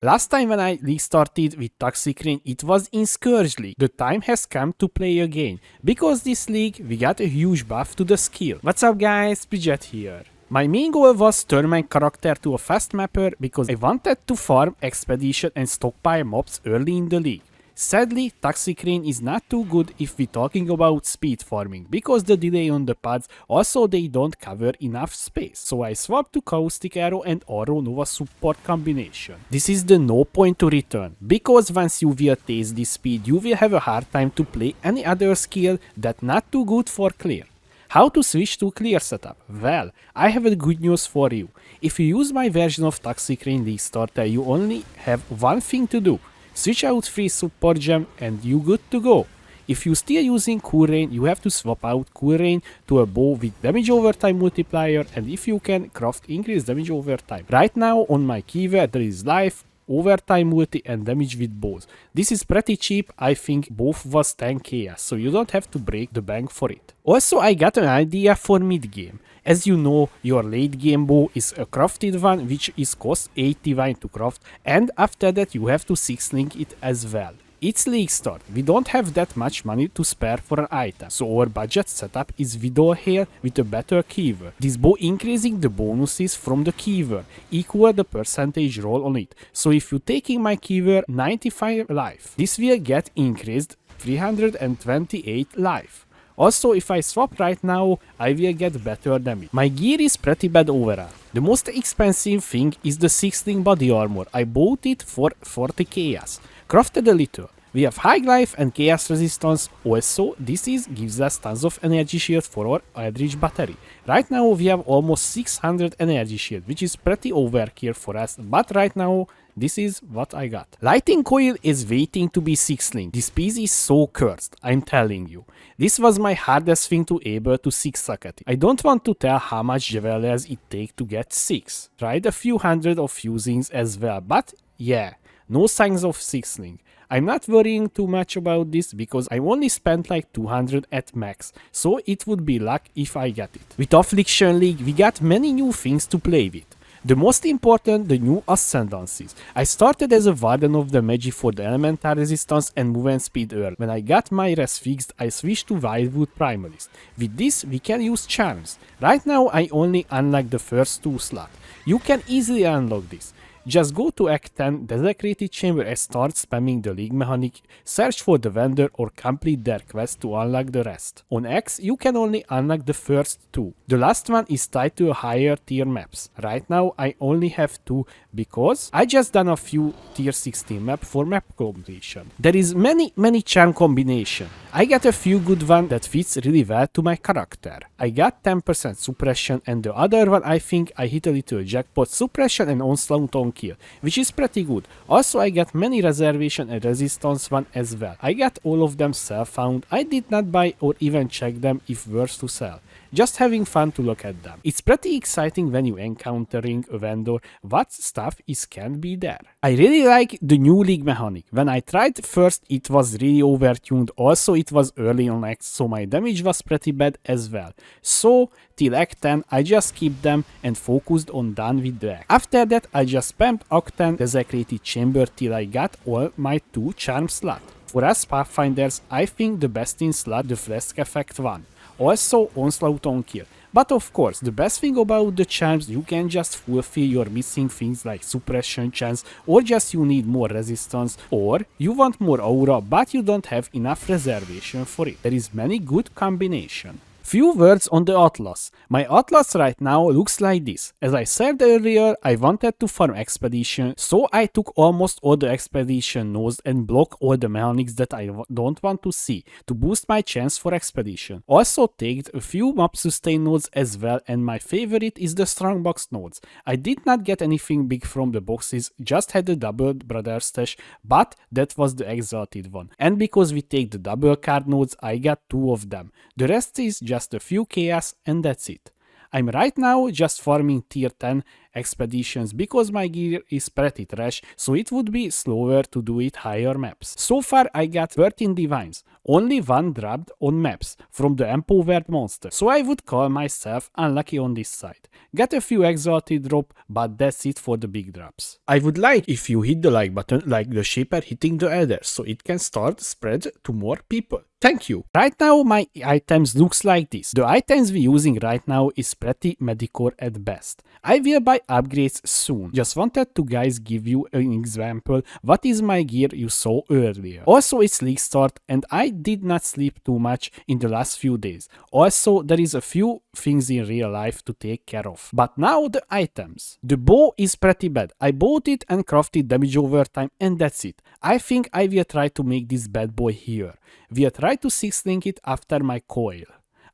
Last time when I restarted with Toxic Rain, it was in Scourge League. The time has come to play again. Because this league, we got a huge buff to the skill. What's up guys, Bridget here. My main goal was turn my character to a fast mapper because I wanted to farm expedition and stockpile mobs early in the league. Sadly, Toxic Rain is not too good if we're talking about speed farming, because the delay on the pods, also they don't cover enough space. So I swapped to Caustic Arrow and Auro Nova support combination. This is the no point to return, because once you will taste this speed, you will have a hard time to play any other skill that not too good for clear. How to switch to clear setup? Well, I have a good news for you. If you use my version of Toxic Rain League Starter, you only have one thing to do. Switch out free support gem and you good to go. If you still using Cool Rain, you have to swap out Cool Rain to a bow with damage over time multiplier, and if you can, craft increase damage over time. Right now on my keyword there is life, overtime multi and damage with bows. This is pretty cheap, I think both was 10k, so you don't have to break the bank for it. Also I got an idea for mid game. As you know, your late game bow is a crafted one which is cost 80 wine to craft, and after that you have to 6-link it as well. It's league start, we don't have that much money to spare for an item, so our budget setup is Widow here with a better keyword. This bow increasing the bonuses from the keyword, equal the percentage roll on it. So if you taking my keyword 95 life, this will get increased 328 life. Also, if I swap right now, I will get better damage. My gear is pretty bad overall. The most expensive thing is the 6-link body armor. I bought it for 40 chaos. Crafted a little. We have high life and chaos resistance. Also, gives us tons of energy shield for our average battery. Right now we have almost 600 energy shield, which is pretty overkill for us, but right now this is what I got. Lighting coil is waiting to be 6-link. This piece is so cursed, I'm telling you. This was my hardest thing to able to 6-socket. I don't want to tell how much javelins it takes to get 6. Tried a few hundred of fusings as well, but yeah, no signs of 6-link. I'm not worrying too much about this because I only spent like 200 at max, so it would be luck if I get it. With Affliction League, we got many new things to play with. The most important, the new ascendancies. I started as a Warden of the Magi for the elemental resistance and movement speed early. When I got my rest fixed, I switched to Wildwood Primalist. With this, we can use charms. Right now, I only unlock the first 2 slots. You can easily unlock this. Just go to Act 10, Desecrated Chamber and start spamming the league mechanic, search for the vendor or complete their quest to unlock the rest. On X, you can only unlock the first 2. The last one is tied to a higher tier maps. Right now I only have 2 because I just done a few tier 16 map for map completion. There is many charm combination. I got a few good one that fits really well to my character. I got 10% suppression and the other one I think I hit a little jackpot, suppression and onslaught on kill, which is pretty good. Also I got many reservation and resistance one as well. I got all of them self-found. I did not buy or even check them if worth to sell. Just having fun to look at them. It's pretty exciting when you encountering a vendor what stuff can be there. I really like the new league mechanic. When I tried first it was really overtuned, also it was early on Act, so my damage was pretty bad as well. So till Act 10 I just kept them and focused on done with the Act. After that I just spammed Act 10 Desecrated Chamber till I got all my 2 charm slots. For us Pathfinders, I think the best in slot the Flask Effect one. Also onslaught on kill. But of course, the best thing about the charms, you can just fulfill your missing things like suppression chance, or just you need more resistance, or you want more aura but you don't have enough reservation for it. There is many good combination. Few words on the Atlas. My Atlas right now looks like this. As I said earlier, I wanted to farm expedition, so I took almost all the expedition nodes and block all the mechanics that I don't want to see to boost my chance for expedition. Also take a few mob sustain nodes as well, and my favorite is the strongbox nodes. I did not get anything big from the boxes, just had the double brother stash, but that was the exalted one. And because we take the double card nodes, I got 2 of them. The rest is just a few chaos and that's it. I'm right now just farming tier 10 expeditions because my gear is pretty trash, so it would be slower to do it higher maps. So far I got 13 divines. only one dropped on maps from the empowered monster, so I would call myself unlucky on this side. Get a few exalted drop, but that's it for the big drops. I would like if you hit the like button like the shaper hitting the adder, so it can start spread to more people. Thank you. Right now my items looks like this. The items we're using right now is pretty mediocre at best. I will buy upgrades soon. Just wanted to guys give you an example what is my gear you saw earlier. Also it's league start and I did not sleep too much in the last few days. Also there is a few things in real life to take care of. But now the items. The bow is pretty bad. I bought it and crafted damage over time and that's it. I think I will try to make this bad boy here. We'll try to 6-link it after my coil.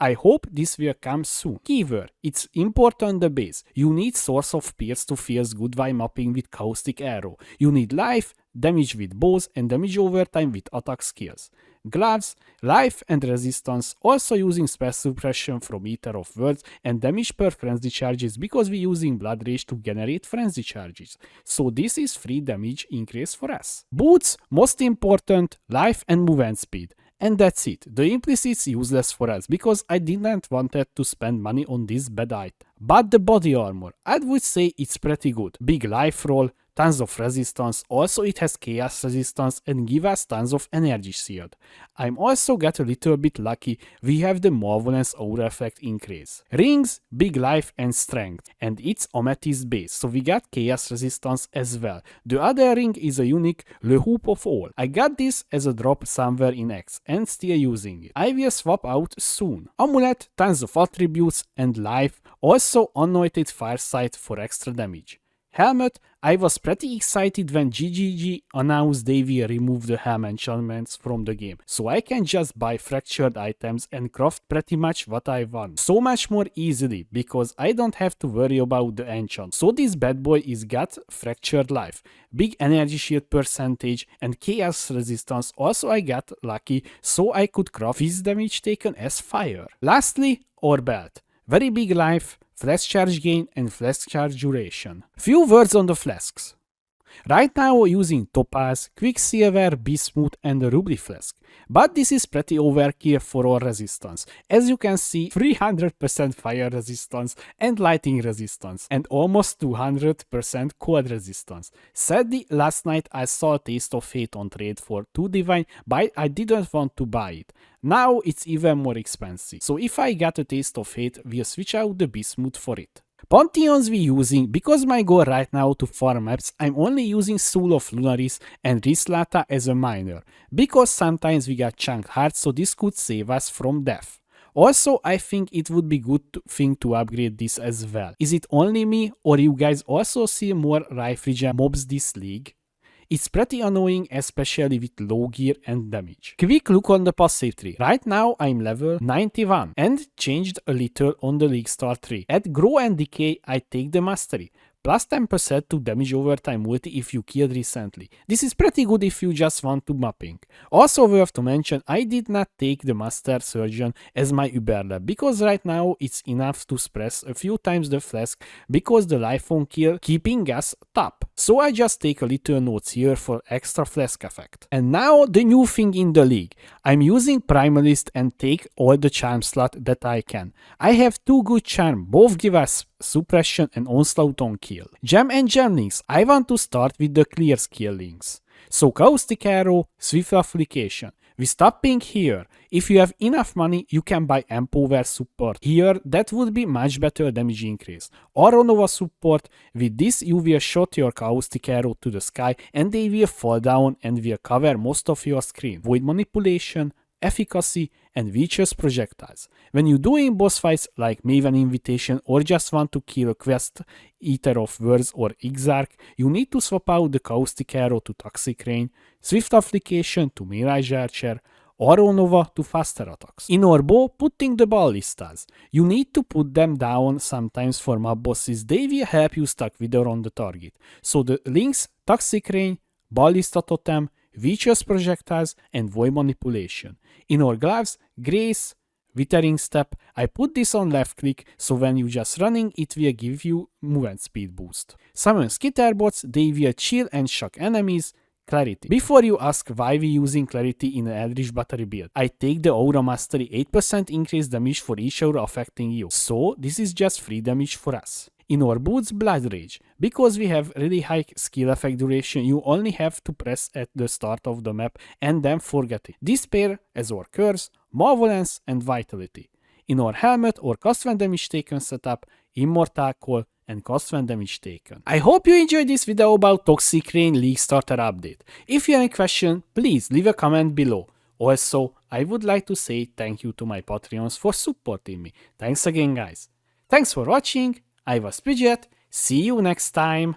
I hope this will come soon. Keyword, it's important the base. You need source of pierce to feels good while mapping with caustic arrow. You need life, damage with bows and damage over time with attack skills. Gloves, life and resistance, also using spell suppression from Ether of Words and damage per frenzy charges because we're using blood rage to generate frenzy charges. So this is free damage increase for us. Boots, most important, life and movement speed. And that's it. The implicit's useless for us because I didn't wanted to spend money on this bad item. But the body armor, I would say it's pretty good. Big life roll, tons of resistance, also it has chaos resistance and give us tons of energy shield. I'm also got a little bit lucky, we have the malevolence aura effect increase. Rings, big life and strength, and it's amethyst base, so we got chaos resistance as well. The other ring is a unique Le Hoop of All. I got this as a drop somewhere in X and still using it. I will swap out soon. Amulet, tons of attributes and life, also anointed firesight for extra damage. Helmet, I was pretty excited when GGG announced they will remove the helm enchantments from the game, so I can just buy fractured items and craft pretty much what I want. So much more easily, because I don't have to worry about the enchant. So this bad boy is got fractured life, big energy shield percentage and chaos resistance. Also I got lucky, so I could craft his damage taken as fire. Lastly, our belt. Very big life, flash charge gain and flash charge duration. Few words on the flasks. Right now we're using Topaz, Quicksilver, Bismuth and the Ruby flask. But this is pretty overkill for our resistance. As you can see, 300% fire resistance and lighting resistance and almost 200% cold resistance. Sadly, last night I saw a Taste of Fate on trade for 2 divine, but I didn't want to buy it. Now it's even more expensive. So if I got a Taste of Fate, we'll switch out the Bismuth for it. Pantheons we're using, because my goal right now to farm maps, I'm only using Soul of Lunaris and Rislata as a miner, because sometimes we got chunked hearts, so this could save us from death. Also, I think it would be good thing to upgrade this as well. Is it only me, or you guys also see more rifle gem mobs this league? It's pretty annoying, especially with low gear and damage. Quick look on the passive tree. Right now I'm level 91 and changed a little on the league start tree. At Grow and Decay I take the mastery. Plus 10% to damage over time multi if you killed recently. This is pretty good if you just want to mapping. Also worth to mention, I did not take the Master Surgeon as my Uberlab, because right now it's enough to press a few times the flask because the life on kill keeping us top. So I just take a little notes here for extra flask effect. And now the new thing in the league. I'm using Primalist and take all the charm slot that I can. I have 2 good charm, both give us suppression and onslaught on kill. Gem and gem links, I want to start with the clear skill links. So caustic arrow, swift application. We stopping here. If you have enough money, you can buy Empower support. Here, that would be much better damage increase. Or Nova support, with this you will shot your caustic arrow to the sky and they will fall down and will cover most of your screen. Void manipulation, efficacy and vicious projectiles. When you're doing boss fights like Maven Invitation or just want to kill a quest, Ether of Words or Exarch, you need to swap out the caustic arrow to Toxic Rain, Swift Application to Mirage Archer, or Nova to faster attacks. In our bow, putting the ballistas. You need to put them down sometimes for mob bosses, they will help you stack wither on the target. So the links, Toxic Rain, Ballista Totem, Vicious Projectiles and Void Manipulation. In our gloves, Grace, Withering Step. I put this on left click, so when you just running, it will give you movement speed boost. Summon Skitterbots, they will chill and shock enemies. Clarity. Before you ask why we using Clarity in an Eldritch Battery build, I take the Aura Mastery 8% increase damage for each aura affecting you, so this is just free damage for us. In our boots, Blood Rage. Because we have really high skill effect duration, you only have to press at the start of the map and then forget it. This pair as our Curse, Malevolence and Vitality. In our helmet or cost when damage taken setup, Immortal Call and cost when damage taken. I hope you enjoyed this video about Toxic Rain League Starter Update. If you have any question, please leave a comment below. Also, I would like to say thank you to my Patreons for supporting me. Thanks again guys. Thanks for watching, I was Pidget, see you next time.